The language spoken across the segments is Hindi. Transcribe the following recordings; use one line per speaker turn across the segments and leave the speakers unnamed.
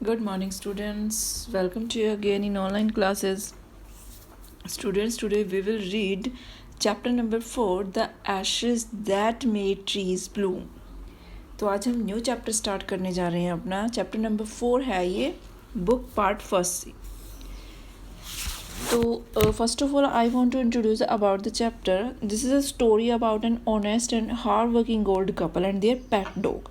Good morning, students. Welcome to you again in online classes. Students, today we will read chapter number 4, The Ashes That Made Trees Bloom. तो आज हम न्यू चैप्टर स्टार्ट करने जा रहे हैं अपना. चैप्टर नंबर 4 है ये, बुक पार्ट फर्स्ट से. तो first of all I want to introduce about the chapter. This is a story about an honest and hard working old couple and their pet dog.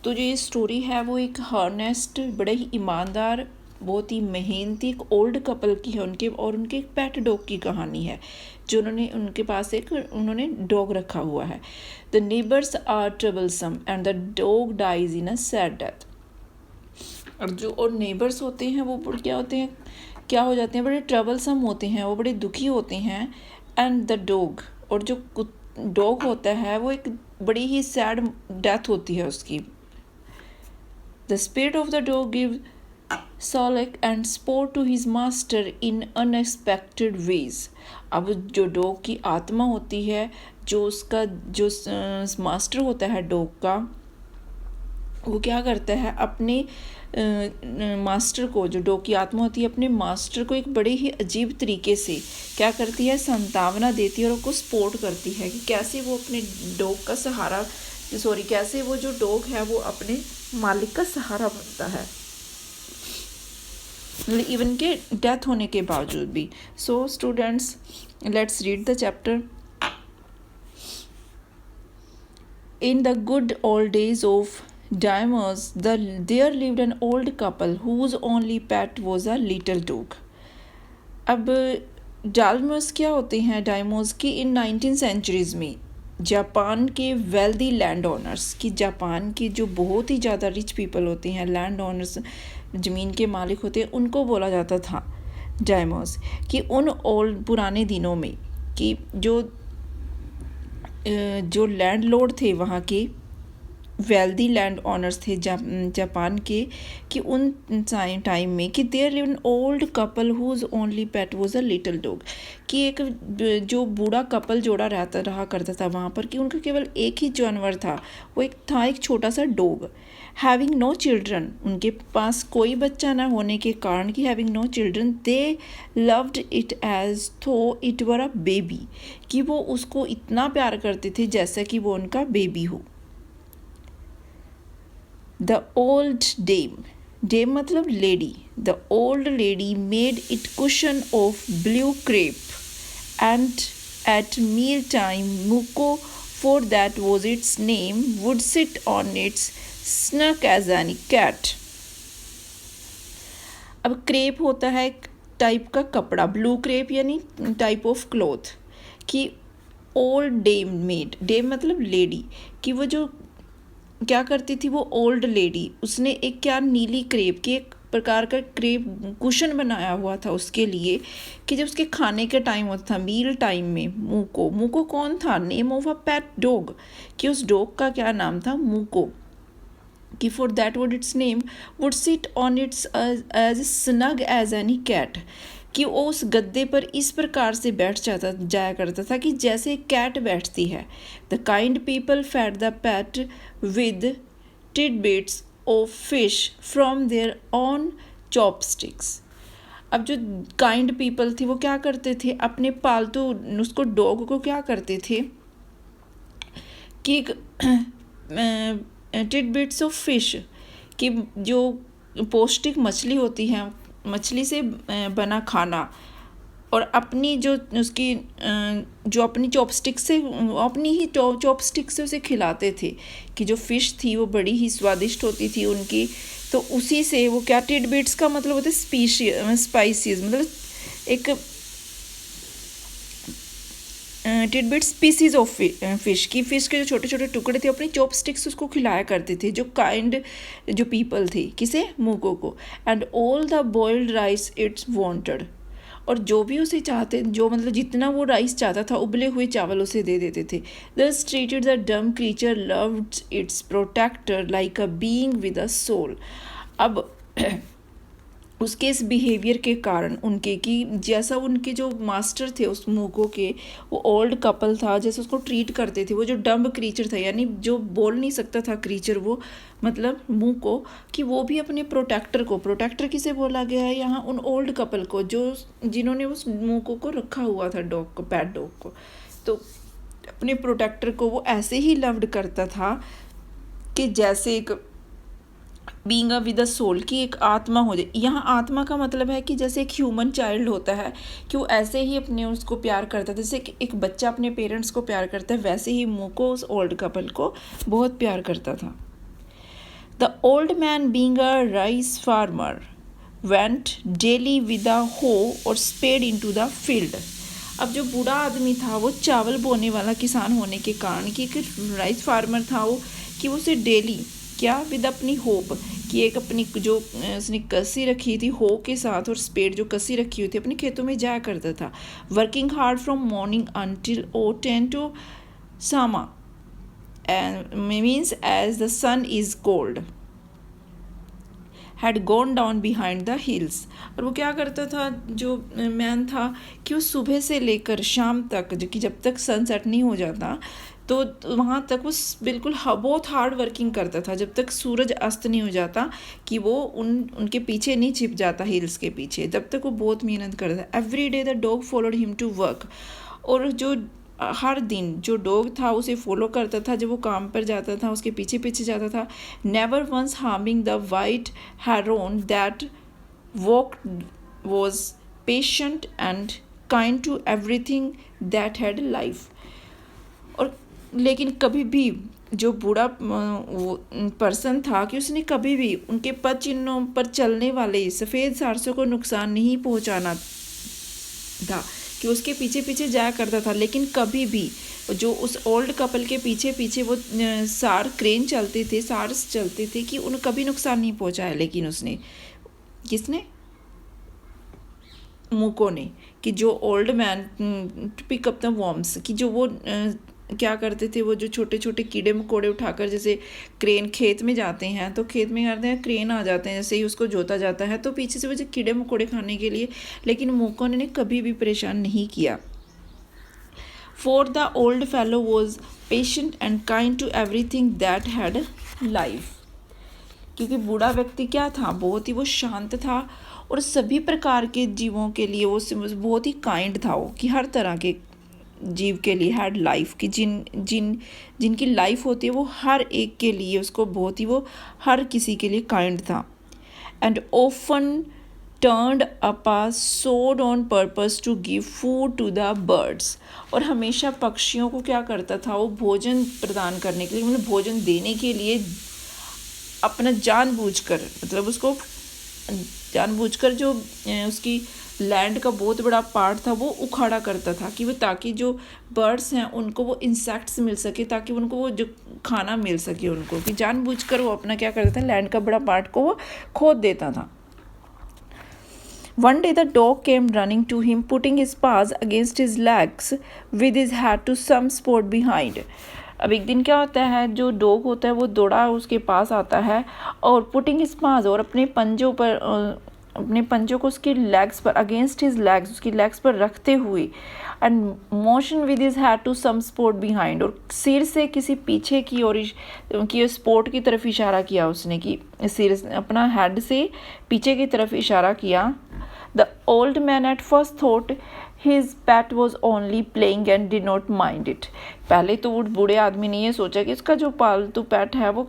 तो जो ये स्टोरी है वो एक हॉनेस्ट, बड़े ही ईमानदार, बहुत ही मेहनती एक ओल्ड कपल की है, उनके एक पेट डॉग की कहानी है जो उनके पास उन्होंने डॉग रखा हुआ है. The neighbours are troublesome and the dog dies in a sad death. और नेबर्स होते हैं वो क्या हो जाते हैं, बड़े ट्रबलसम होते हैं, वो बड़े दुखी होते हैं. एंड द डॉग, और जो डॉग होता है वो एक बड़ी ही सैड डेथ होती है उसकी. The spirit of the dog gives solace and support to his master in unexpected ways. अब जो डॉग की आत्मा होती है, जो उसका जो मास्टर होता है डॉग का, वो क्या करता है अपने मास्टर को, जो डॉग की आत्मा होती है अपने मास्टर को एक बड़े ही अजीब तरीके से क्या करती है, सांत्वना देती है और उसको सपोर्ट करती है कि कैसे वो अपने डॉग का सहारा कैसे वो जो डॉग है वो अपने मालिक का सहारा बनता है, इवन के डेथ होने के बावजूद भी. So students, let's read the chapter. In the good old days of Daimos, there lived an old couple whose only pet was a little dog. अब डालमस क्या होते हैं, डायमोस की इन 19th सेंचुरीज़ में जापान के वेल्दी लैंड ओनर्स की, जापान के जो बहुत ही ज़्यादा रिच पीपल होते हैं, लैंड ओनर्स, ज़मीन के मालिक होते हैं, उनको बोला जाता था डायमोस. कि उन ओल्ड पुराने दिनों में कि जो लैंडलॉर्ड थे वहाँ के, वेल्दी लैंड ऑनर्स थे जापान के, कि उन टाइम में कि there lived an old couple whose only pet was a little dog. कि एक जो बूढ़ा कपल जोड़ा रहा करता था वहाँ पर, कि उनका केवल एक ही जानवर था, वो एक छोटा सा डॉग. हैविंग नो चिल्ड्रन, उनके पास कोई बच्चा ना होने के कारण, कि having no children they loved it as though it were a baby. कि वो उसको इतना प्यार करते थे जैसे कि वो उनका बेबी हो. The old dame मतलब lady, the old lady made it cushion of blue crepe, and at meal time Muko, for that was its name, would sit on its snug as any cat. अब क्रेप होता है एक टाइप का कपड़ा, ब्लू क्रेप यानी टाइप ऑफ क्लॉथ. कि ओल्ड डेम मतलब लेडी, कि वो जो क्या करती थी, वो ओल्ड लेडी, उसने एक क्या नीली क्रेप की एक प्रकार का क्रेप कुशन बनाया हुआ था उसके लिए, कि जब उसके खाने के टाइम होता था, मील टाइम में, मूको कौन था, name of a pet dog, कि उस डॉग का क्या नाम था, मूको. कि for that would its name would sit on its as snug as any cat. कि वो उस गद्दे पर इस प्रकार से बैठ जाया करता था कि जैसे एक कैट बैठती है. The kind people fed the pet with tidbits of fish from their on chopsticks. अब जो काइंड पीपल थी वो क्या करते थे, अपने पालतू उसको डॉग को क्या करते थे कि tidbits ऑफ फिश, कि जो पौष्टिक मछली होती है, मछली से बना खाना, और अपनी जो उसकी जो अपनी चॉपस्टिक से, अपनी ही चॉपस्टिक से उसे खिलाते थे. कि जो फ़िश थी वो बड़ी ही स्वादिष्ट होती थी उनकी, तो उसी से वो क्या, टिडबिट्स का मतलब होता है स्पाइसीज, मतलब एक टिडबिट स्पीसीज ऑफ फिश, की फ़िश के जो छोटे छोटे टुकड़े थे अपनी चॉपस्टिक्स उसको खिलाया करते थे जो पीपल थे, किसे, मूको को. And all the boiled rice it's wanted, और जो भी उसे चाहते, जो मतलब जितना वो राइस चाहता था, उबले हुए चावल उसे दे देते थे. Thus treated the dumb creature loved its protector like a being with a soul. अब उसके इस बिहेवियर के कारण उनके कि जैसा उनके जो मास्टर थे उस मूको के, वो ओल्ड कपल था, जैसे उसको ट्रीट करते थे, वो जो डम्ब क्रीचर था यानी जो बोल नहीं सकता था क्रीचर, वो मतलब मूको, कि वो भी अपने प्रोटेक्टर किसे बोला गया है यहाँ, उन ओल्ड कपल को जो जिन्होंने उस मूको को रखा हुआ था, डॉग को, पेट डॉग को, तो अपने प्रोटेक्टर को वो ऐसे ही लव्ड करता था कि जैसे एक being a with a soul, की एक आत्मा हो जाए। यहाँ आत्मा का मतलब है कि जैसे एक ह्यूमन चाइल्ड होता है कि वो ऐसे ही अपने उसको प्यार करता है, जैसे कि एक बच्चा अपने पेरेंट्स को प्यार करता है, वैसे ही मूको उस ओल्ड कपल को बहुत प्यार करता था। The old man being a rice farmer went daily with a हो और स्पेड इनटू द फील्ड। अब जो बूढ़ा आदमी था वो चावल बोने वाला किसान होने के कारण, कि एक राइस फार्मर था वो, कि वो उसे डेली क्या विद अपनी होप, कि एक अपनी जो उसने कसी रखी थी हो के साथ, और स्पेड जो कसी रखी हुई थी अपने खेतों में जाया करता था। Working hard from morning until ओ 10 to सामा, and means as the sun is cold had gone down behind the hills. और वो क्या करता था जो मैन था, कि वो सुबह से लेकर शाम तक, जो कि जब तक सनसेट नहीं हो जाता तो वहाँ तक वो बिल्कुल बहुत हार्ड वर्किंग करता था, जब तक सूरज अस्त नहीं हो जाता, कि वो उनके पीछे नहीं छिप जाता हिल्स के पीछे, तब तक वो बहुत मेहनत करता था। Every day the dog followed him to work, और जो हर दिन जो डॉग था उसे फॉलो करता था, जब वो काम पर जाता था उसके पीछे पीछे जाता था। Never once harming the white heron that walk was patient and kind to everything that had life. और लेकिन कभी भी जो बूढ़ा पर्सन था, कि उसने कभी भी उनके पद चिन्हों पर चलने वाले सफ़ेद सारसों को नुकसान नहीं पहुंचाना था, कि उसके पीछे पीछे जाया करता था, लेकिन कभी भी जो उस ओल्ड कपल के पीछे पीछे वो सार्स चलते थे कि उन्हें कभी नुकसान नहीं पहुंचाया। लेकिन उसने, किसने, मूको ने, कि जो old man to pick up the worms, कि जो वो क्या करते थे, वो जो छोटे छोटे कीड़े मकोड़े उठाकर, जैसे क्रेन खेत में जाते हैं तो खेत में करते हैं, क्रेन आ जाते हैं, जैसे ही उसको जोता जाता है तो पीछे से वो जो कीड़े मकोड़े खाने के लिए, लेकिन मूको ने कभी भी परेशान नहीं किया। For the old fellow was patient and kind to everything that had life, क्योंकि बूढ़ा व्यक्ति क्या था, बहुत ही वो शांत था, और सभी प्रकार के जीवों के लिए वो बहुत ही काइंड था, वो कि हर तरह के जीव के लिए हैड लाइफ, कि जिनकी लाइफ होती है वो हर एक के लिए उसको बहुत ही वो हर किसी के लिए काइंड था। And often turned up a sod on purpose to give food to the birds, और हमेशा पक्षियों को क्या करता था, वो भोजन प्रदान करने के लिए, मतलब भोजन देने के लिए अपना जानबूझकर, मतलब उसको जानबूझकर जो उसकी लैंड का बहुत बड़ा पार्ट था वो उखाड़ा करता था, कि वो ताकि जो बर्ड्स हैं उनको वो इंसेक्ट्स मिल सके, ताकि उनको वो जो खाना मिल सके उनको, कि जानबूझकर वो अपना क्या करता था, लैंड का बड़ा पार्ट को वो खोद देता था। One day the dog came running to him, putting his paws against his legs with his head to some spot behind. अब एक दिन क्या होता है, जो डॉग होता है वो दौड़ा उसके पास आता है, और पुटिंग हिज पास, और अपने पंजों को उसके लेग्स पर, अगेंस्ट हिज लेग्स, उसकी लेग्स पर रखते हुए, and motion with his head to some spot behind, और सिर से किसी पीछे की और की स्पॉट की तरफ इशारा किया उसने, कि सिर अपना हेड से पीछे की तरफ इशारा किया। The old man at first thought his PAT was only playing and did not mind it. पहले तो वो बूढ़े आदमी ने ये सोचा कि इसका जो पालतू पैट है वो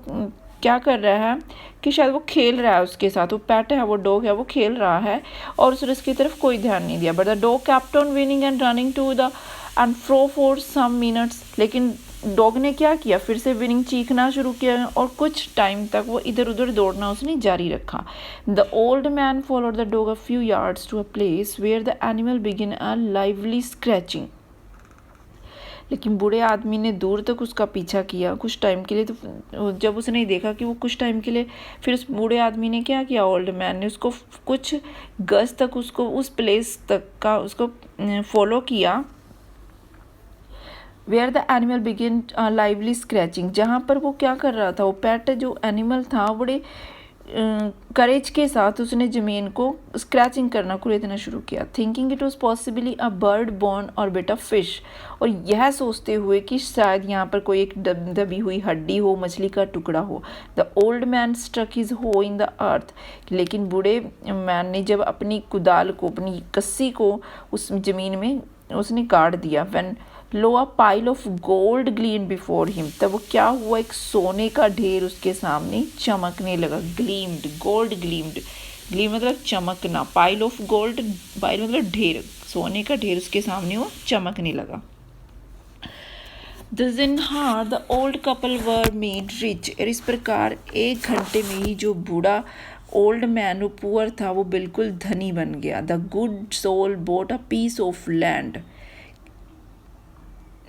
क्या कर रहा है, कि शायद वो खेल रहा है उसके साथ, वो पेट है, वो डॉग है, वो खेल रहा है, और उसने उसकी तरफ कोई ध्यान नहीं दिया। But the dog kept on whining and running to the and fro for some minutes, लेकिन डॉग ने क्या किया, फिर से विनिंग चीखना शुरू किया, और कुछ टाइम तक वो इधर उधर दौड़ना उसने जारी रखा। The old man followed the dog a few yards to a place where the animal begin a lively scratching. लेकिन बूढ़े आदमी ने दूर तक उसका पीछा किया कुछ टाइम के लिए, तो जब उसने देखा कि वो कुछ टाइम के लिए, फिर उस बूढ़े आदमी ने क्या किया, ओल्ड मैन ने उसको कुछ गज तक उसको उस प्लेस तक का उसको फॉलो किया, where the animal begin lively scratching, जहाँ पर वो क्या कर रहा था, वो पेट जो एनिमल था बड़े करेज के साथ उसने ज़मीन को स्क्रैचिंग करना कुरेदना शुरू किया, thinking it was possibly a bird born और बेट ऑफ फिश, और यह सोचते हुए कि शायद यहाँ पर कोई एक दबी हुई हड्डी हो, मछली का टुकड़ा हो। The old man struck his hoe in the earth, लेकिन बूढ़े मैन ने जब अपनी कुदाल को, अपनी कस्सी को उस ज़मीन में उसने गाड़ दिया। When lo a pile of gold gleam before him, तब वो क्या हुआ, एक सोने का ढेर उसके सामने चमकने लगा। ग्लीम्ड, गोल्ड ग्लीम्ड, ग्लीम मतलब चमकना, पाइल ऑफ गोल्ड, पाइल मतलब ढेर, सोने का ढेर उसके सामने वो चमकने लगा। दिस इन हार the old couple were made rich, और इस प्रकार 1 घंटे में ही जो बूढ़ा ओल्ड मैन वो पुअर था वो बिल्कुल धनी बन गया। The good soul bought a piece of land,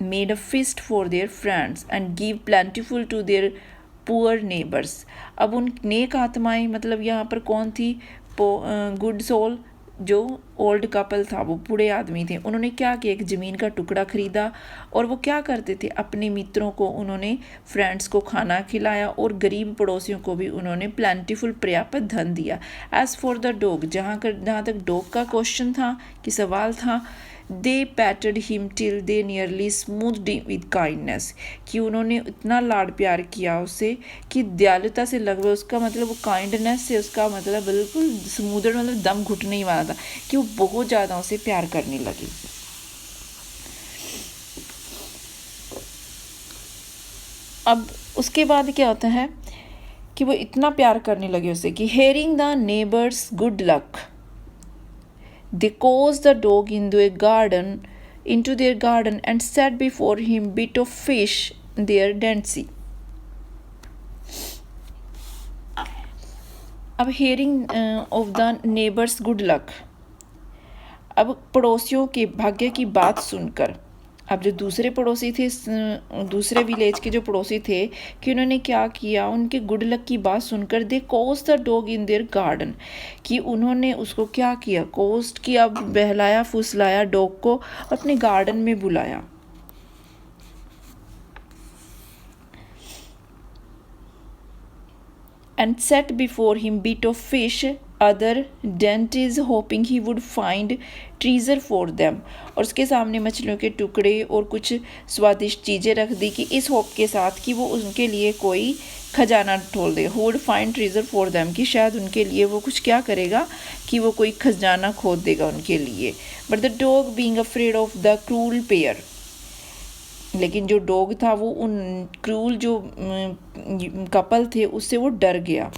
made a feast for their friends and give plentiful to their poor neighbors। अब उन नेक आत्माएं मतलब यहाँ पर कौन थी, गुड सोल, जो ओल्ड कपल था, वो बूढ़े आदमी थे, उन्होंने क्या किया, एक ज़मीन का टुकड़ा खरीदा और वो क्या करते थे, अपने मित्रों को उन्होंने, फ्रेंड्स को खाना खिलाया और गरीब पड़ोसियों को भी उन्होंने प्लेंटीफुल पर्याप्त धन दिया। एज़ फॉर द डॉग, जहाँ तक डॉग का क्वेश्चन था कि सवाल था, they patted him till they nearly smoothed with kindness, कि उन्होंने इतना लाड प्यार किया उससे कि दयालुता से लगभग, उसका मतलब वो काइंडनेस से, उसका मतलब बिल्कुल स्मूथड मतलब दम घुटने ही वाला था, कि वो बहुत ज़्यादा उसे प्यार करने लगी। अब उसके बाद क्या होता है कि वो इतना प्यार करने लगे उसे कि hearing the neighbours good luck, they caused the dog into their garden and set before him bit of fish their dainty। अब hearing of the neighbors good luck, अब पड़ोसियों के भाग्य की बात सुनकर, अब जो दूसरे पड़ोसी थे, दूसरे विलेज के जो पड़ोसी थे, कि उन्होंने क्या किया, उनके गुड लक की बात सुनकर they cost the dog in their garden, कि उन्होंने उसको क्या किया, कोस्ट किया, बहलाया फुसलाया डॉग को, अपने गार्डन में बुलाया। and set before him bit of fish other dainties hoping he would find treasure for them, और उसके सामने मछलियों के टुकड़े और कुछ स्वादिष्ट चीज़ें रख दी, कि इस होप के साथ कि वो उनके लिए कोई खजाना ढूंढ दे, who would find treasure for them, कि शायद उनके लिए वो कुछ क्या करेगा, कि वो कोई खजाना खोद देगा उनके लिए। but the dog being afraid of the cruel pair, लेकिन जो डॉग था वो उन क्रूल जो कपल थे उससे वो डर गया।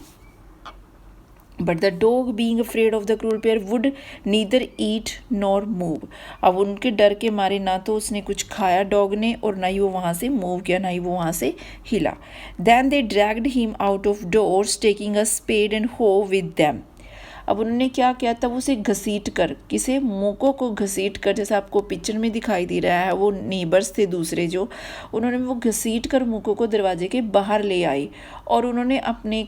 But the dog being afraid of the cruel pair would neither eat nor move, अब उनके डर के मारे ना तो उसने कुछ खाया डॉग ने, और ना ही वो वहाँ से मूव किया, ना ही वो वहाँ से हिला। Then they dragged him out of doors taking a spade and hoe with them, अब उन्होंने क्या किया, तब उसे घसीट कर, किसे, मोको को घसीट कर, जैसे आपको पिक्चर में दिखाई दे रहा है, वो नेबर्स थे दूसरे जो, उन्होंने वो घसीट कर मोको को दरवाजे के बाहर ले आई, और उन्होंने अपने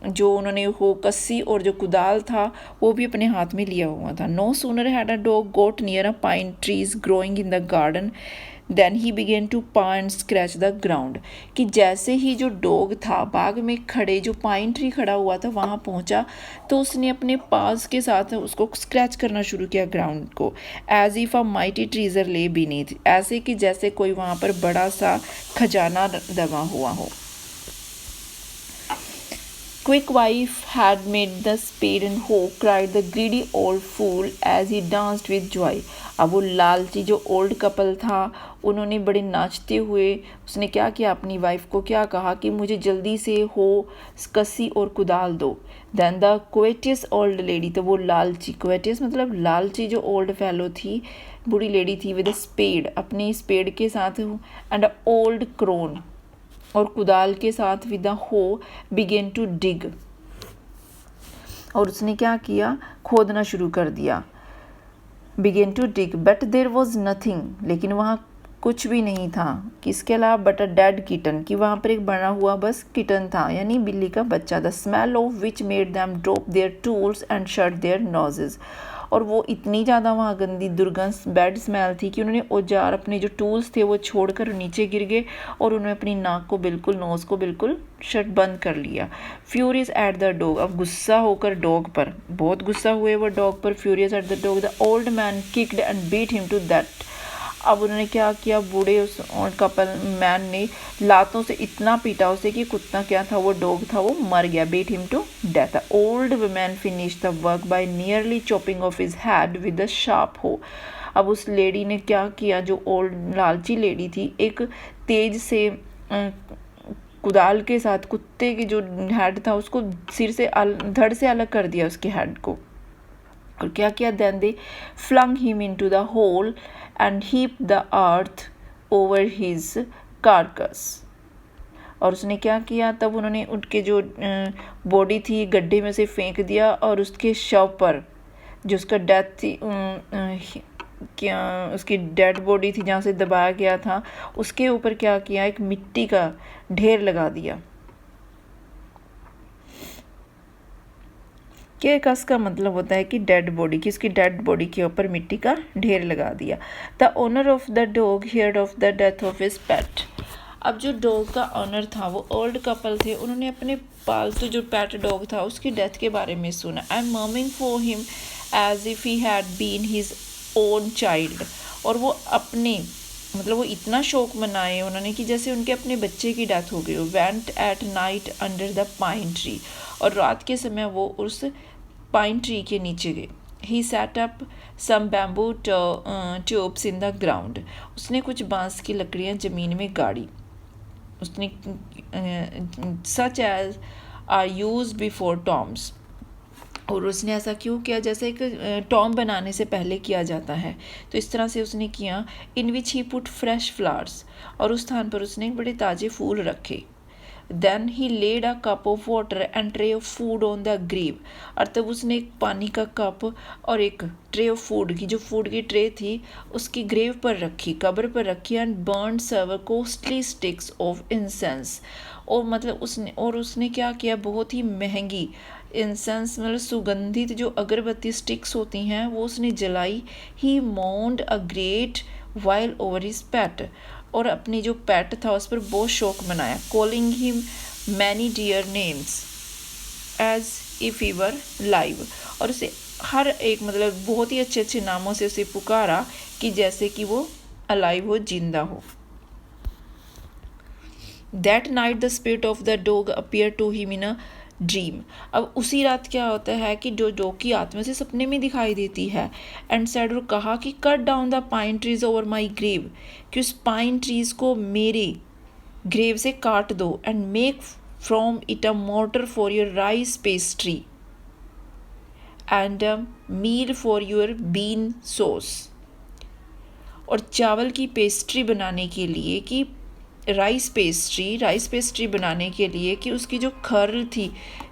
जो उन्होंने वो कस्सी और जो कुदाल था वो भी अपने हाथ में लिया हुआ था। No sooner had a dog got near a pine trees growing in the garden then he began to paw and scratch the ground, कि जैसे ही जो डॉग था बाग में खड़े, जो पाइन ट्री खड़ा हुआ था वहाँ पहुँचा, तो उसने अपने पास के साथ उसको स्क्रैच करना शुरू किया ग्राउंड को। As if a mighty treasure lay beneath, ऐसे कि जैसे कोई वहाँ पर बड़ा सा खजाना दबा हुआ हो। Quick wife had made the spade and hoe, cried the greedy old fool as he danced with joy। अब वो लालची जो ओल्ड कपल था, उन्होंने बड़े नाचते हुए, उसने क्या किया, अपनी वाइफ को क्या कहा कि मुझे जल्दी से हो कस्सी और कुदाल दो। Then the covetous old lady, तो वो लालची, covetous मतलब लालची जो ओल्ड फेलो थी, बूढ़ी लेडी थी, with a spade, अपनी स्पेड के साथ, and a old crone, और कुदाल के साथ with the hoe began to dig, और उसने क्या किया, खोदना शुरू कर दिया। Began to dig but there was nothing, लेकिन वहाँ कुछ भी नहीं था, किसके अलावा, बट अ डेड किटन, कि वहाँ पर एक बना हुआ बस किटन था, यानी बिल्ली का बच्चा। The smell of which made them drop there tools and shut there noses, और वो इतनी ज़्यादा वहाँ गंदी दुर्गंध बैड स्मेल थी कि उन्होंने औजार अपने जो टूल्स थे वो छोड़कर नीचे गिर गए और उन्होंने अपनी नाक को बिल्कुल नोज़ को बिल्कुल शट बंद कर लिया। फ्यूरियस एट द डॉग, अब गुस्सा होकर डॉग पर, बहुत गुस्सा हुए वो डॉग पर। Furious at the dog the old man kicked and beat him to that. अब उन्होंने क्या किया, बूढ़े उस कपल मैन ने लातों से इतना पीटा उसे कि कुत्ता क्या था, वो डॉग था, वो मर गया। Beat him to death. Old woman finish the work by nearly chopping off his head with a sharp hoe. अब उस लेडी ने क्या किया, जो ओल्ड लालची लेडी थी, एक तेज से कुदाल के साथ कुत्ते की जो हेड था उसको सिर से धड़ से अलग कर दिया उसके हेड को। और क्या किया, then they flung him into the hole and heap the earth over his carcass. और उसने क्या किया, तब उन्होंने उनके जो बॉडी थी गड्ढे में से फेंक दिया और उसके शव पर जो उसका डेथ थी क्या उसकी डेड बॉडी थी जहाँ से दबाया गया था उसके ऊपर क्या किया, एक मिट्टी का ढेर लगा दिया। के कस का मतलब होता है कि डेड बॉडी की, इसकी डेड बॉडी के ऊपर मिट्टी का ढेर लगा दिया। The owner of the dog heard of the death of his pet. अब जो डॉग का ऑनर था वो ओल्ड कपल थे, उन्होंने अपने पालतू जो पेट डॉग था उसकी डेथ के बारे में सुना। And mourning for him as if he had been his own child. और वो अपने मतलब वो इतना शौक मनाए उन्होंने कि जैसे उनके अपने बच्चे की डेथ हो गई हो। Went at night under the pine tree. और रात के समय वो उस पाइन ट्री के नीचे गए। He set up some bamboo tubes in the ground. उसने कुछ बांस की लकड़ियाँ ज़मीन में गाड़ी। उसने such as are use before tombs. और उसने ऐसा क्यों किया, जैसे एक टॉम बनाने से पहले किया जाता है, तो इस तरह से उसने किया। In which he put fresh flowers. और उस स्थान पर उसने बड़े ताज़े फूल रखे। Then he laid a cup of water and tray of food on the grave. और तब उसने एक पानी का कप और एक ट्रे ऑफ फूड की, जो फूड की ट्रे थी उसकी ग्रेव पर रखी, कब्र पर रखी। And burn server costly sticks of incense. और मतलब उसने क्या किया, बहुत ही महंगी इंसेंस मतलब सुगंधित जो अगरबत्ती स्टिक्स होती हैं वो उसने जलाई। He mourned a great while over his pet. और अपनी जो पेट था उस पर बहुत शौक मनाया। Calling him many dear names as if he were live. और उसे हर एक मतलब बहुत ही अच्छे अच्छे नामों से उसे पुकारा कि जैसे कि वो अलाइव हो, जिंदा हो। That night the spirit of the dog appear to him in a dream. अब उसी रात क्या होता है कि जो डॉग की आत्मा से सपने में दिखाई देती है। एंड सैड, और कहा कि cut down the pine trees over my grave, कि उस पाइन ट्रीज को मेरे ग्रेव से काट दो। And make from it a mortar for your rice pastry and meal for your bean sauce. और चावल की पेस्ट्री बनाने के लिए कि राइस पेस्ट्री बनाने के लिए कि उसकी जो खर थी,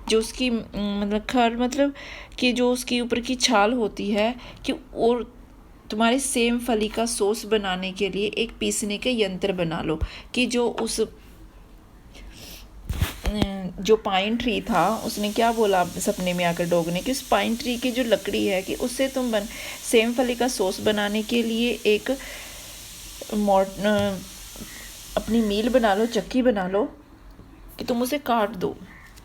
जो उसकी मतलब खर मतलब कि जो उसकी ऊपर की छाल होती है, कि और तुम्हारे सेम फली का सॉस बनाने के लिए एक पीसने के यंत्र बना लो। कि जो उस जो पाइन ट्री था उसने क्या बोला सपने में आकर डॉग ने, कि उस पाइन ट्री की जो लकड़ी है कि उससे तुम सेम फली का सॉस बनाने के लिए एक अपनी मील बना लो, चक्की बना लो, कि तुम उसे काट दो।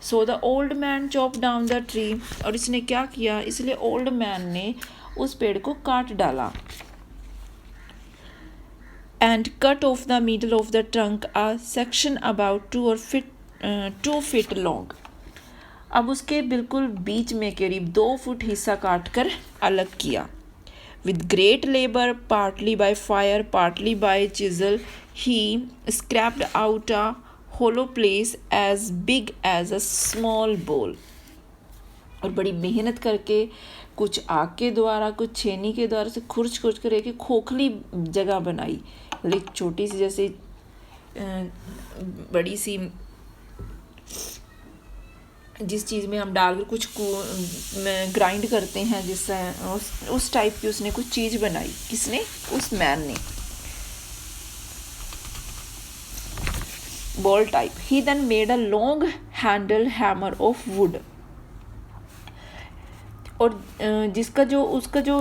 So the old man chop down the tree. और इसने क्या किया, इसलिए ओल्ड मैन ने उस पेड़ को काट डाला। And cut off the middle of the trunk a section about 2 feet long. अब उसके बिल्कुल बीच में करीब 2 फुट हिस्सा काट कर अलग किया। With great labor, partly by fire, partly by chisel, he scraped out a hollow place as big as a small bowl. और बड़ी मेहनत करके कुछ आग के द्वारा कुछ छेनी के द्वारा से खुर्च कर एक खोखली जगह बनाई, एक छोटी सी जैसे बड़ी सी जिस चीज़ में हम डालकर कुछ ग्राइंड करते हैं, जिससे उस टाइप की उसने कुछ चीज़ बनाई। किसने? उस मैन ने। Ball type. He then made a long handle hammer of wood. और जिसका जो उसका जो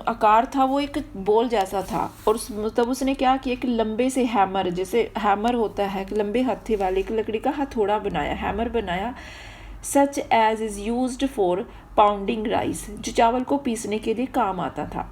आकार था वो एक बॉल जैसा था। और तब उसने क्या किया कि लंबे से हैमर, जैसे हैमर होता है कि लंबे हत्थे वाले एक लकड़ी का हथौड़ा बनाया, हैमर बनाया, such as is used for pounding rice, जो चावल को पीसने के लिए काम आता था।